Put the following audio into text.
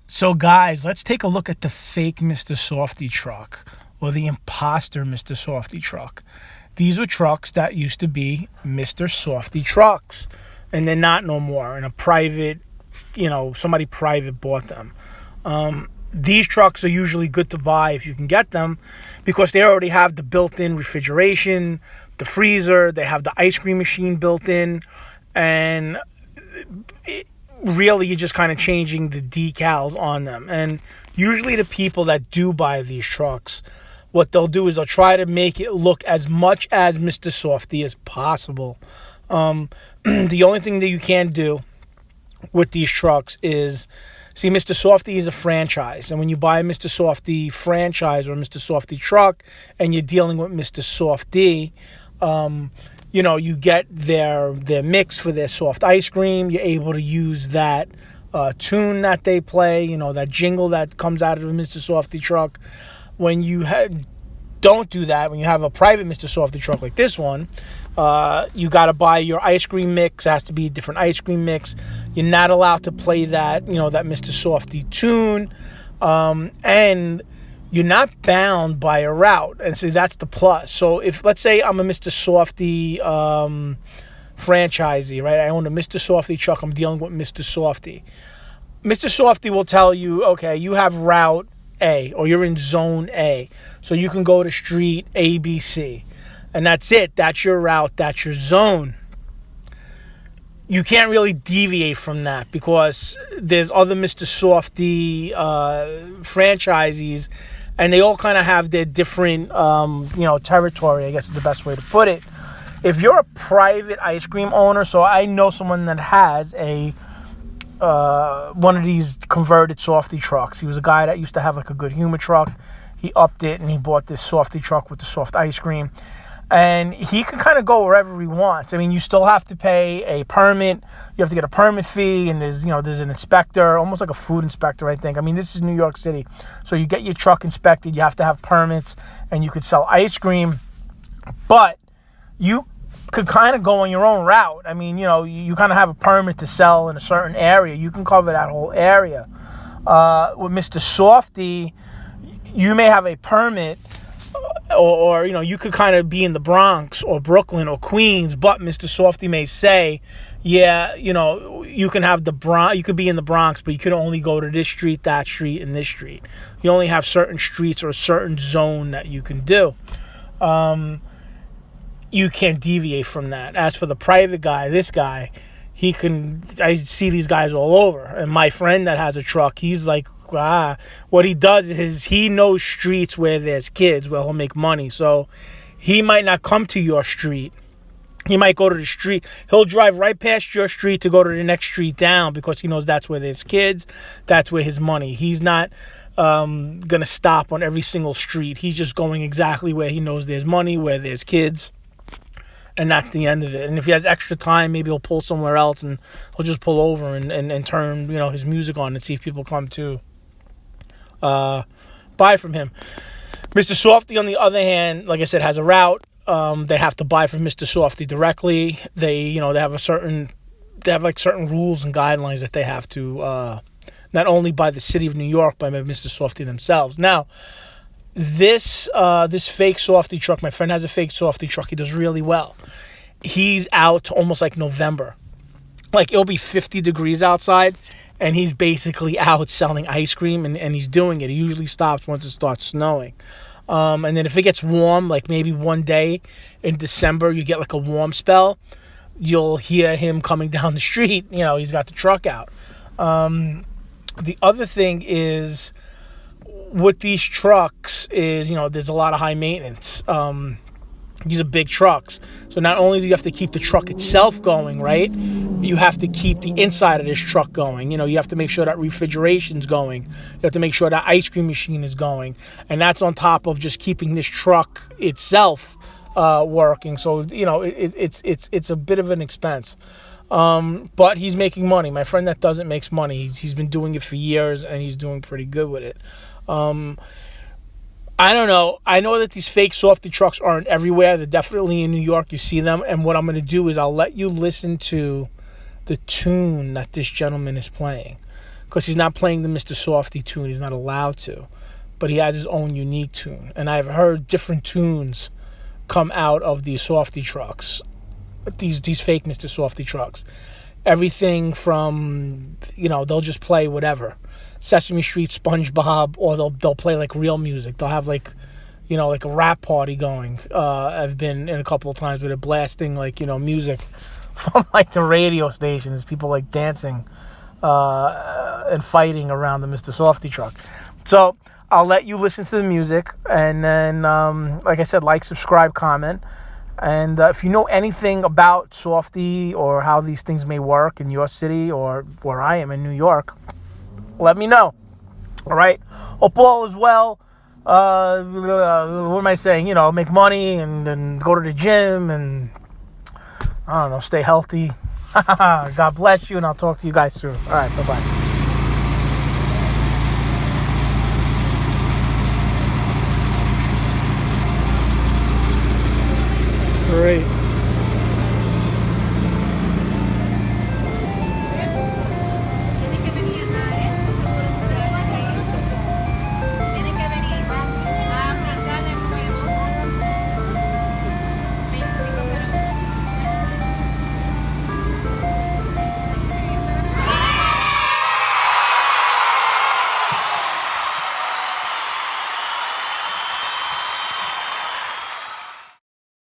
So, guys, let's take a look at the fake Mr. Softee truck or the imposter Mr. Softee truck. These were trucks that used to be Mr. Softee trucks, and they're not no more. And a private, somebody private bought them. These trucks are usually good to buy if you can get them because they already have the built-in refrigeration, the freezer, they have the ice cream machine built in, and really you're just kind of changing the decals on them. And usually the people that do buy these trucks, what they'll do is they'll try to make it look as much as Mr. Softee as possible. The only thing that you can do with these trucks is, see, Mr. Softee is a franchise, and when you buy a Mr. Softee franchise or a Mr. Softee truck and you're dealing with Mr. Softee, you get their mix for their soft ice cream. You're able to use that tune that they play, that jingle that comes out of a Mr. Softee truck. When you don't do that, when you have a private Mr. Softee truck like this one, you got to buy your ice cream mix. It has to be a different ice cream mix. You're not allowed to play that, that Mr. Softee tune. And you're not bound by a route. And so that's the plus. So if, let's say I'm a Mr. Softee franchisee, right? I own a Mr. Softee truck. I'm dealing with Mr. Softee. Mr. Softee will tell you, okay, you have route A, or you're in zone A. So you can go to street ABC. And that's it. That's your route. That's your zone. You can't really deviate from that because there's other Mr. Softee franchisees, and they all kind of have their different, territory, I guess is the best way to put it. If you're a private ice cream owner, so I know someone that has one of these converted Softee trucks. He was a guy that used to have like a Good Humor truck. He upped it and he bought this Softee truck with the soft ice cream. And he can kind of go wherever he wants. I mean, you still have to pay a permit. You have to get a permit fee, and there's an inspector, almost like a food inspector, I think. I mean, this is New York City. So you get your truck inspected, you have to have permits, and you could sell ice cream. But you could kind of go on your own route. I mean, you kind of have a permit to sell in a certain area. You can cover that whole area. With Mr. Softee, you may have a permit, or you could kind of be in the Bronx or Brooklyn or Queens, but Mr. Softee may say, yeah, you can have you could be in the Bronx, but you can only go to this street, that street, and this street. You only have certain streets or a certain zone that you can do. You can't deviate from that. As for the private guy, this guy, I see these guys all over. And my friend that has a truck, he's like, what he does is he knows streets where there's kids, where he'll make money. So he might not come to your street. He might go to the street. He'll drive right past your street to go to the next street down because he knows that's where there's kids. That's where his money. He's not going to stop on every single street. He's just going exactly where he knows there's money, where there's kids. And that's the end of it. And if he has extra time, maybe he'll pull somewhere else and he'll just pull over and turn, his music on and see if people come to buy from him. Mr. Softee, on the other hand, like I said, has a route. They have to buy from Mr. Softee directly. They have certain rules and guidelines that they have to, not only by the city of New York, but by Mr. Softee themselves. Now, this fake Softee truck, my friend has a fake Softee truck. He does really well. He's out to almost like November. Like, it'll be 50 degrees outside, and he's basically out selling ice cream, and he's doing it. He usually stops once it starts snowing. And then if it gets warm, like maybe one day in December, you get like a warm spell, you'll hear him coming down the street. He's got the truck out. The other thing is, with these trucks is, there's a lot of high maintenance. These are big trucks. So not only do you have to keep the truck itself going, right? You have to keep the inside of this truck going. You have to make sure that refrigeration's going. You have to make sure that ice cream machine is going. And that's on top of just keeping this truck itself working. So, it's a bit of an expense. But he's making money. My friend that does it makes money. He's been doing it for years, and he's doing pretty good with it. I don't know. I know that these fake Softee trucks aren't everywhere. They're definitely in New York. You see them. And what I'm going to do is I'll let you listen to the tune that this gentleman is playing. because he's not playing the Mr. Softee tune. He's not allowed to. But he has his own unique tune. And I've heard different tunes come out of these Softee trucks, these fake Mr. Softee trucks. Everything from, they'll just play whatever. Sesame Street, SpongeBob, or they'll play like real music. They'll have like a rap party going. I've been in a couple of times where they're blasting like, music from like the radio stations. People like dancing and fighting around the Mr. Softee truck. So I'll let you listen to the music, and then, like I said, like, subscribe, comment. And if you know anything about Softee or how these things may work in your city or where I am in New York, let me know. All right? Hope all is well. What am I saying? Make money and go to the gym and, I don't know, stay healthy. God bless you, and I'll talk to you guys soon. All right, bye-bye.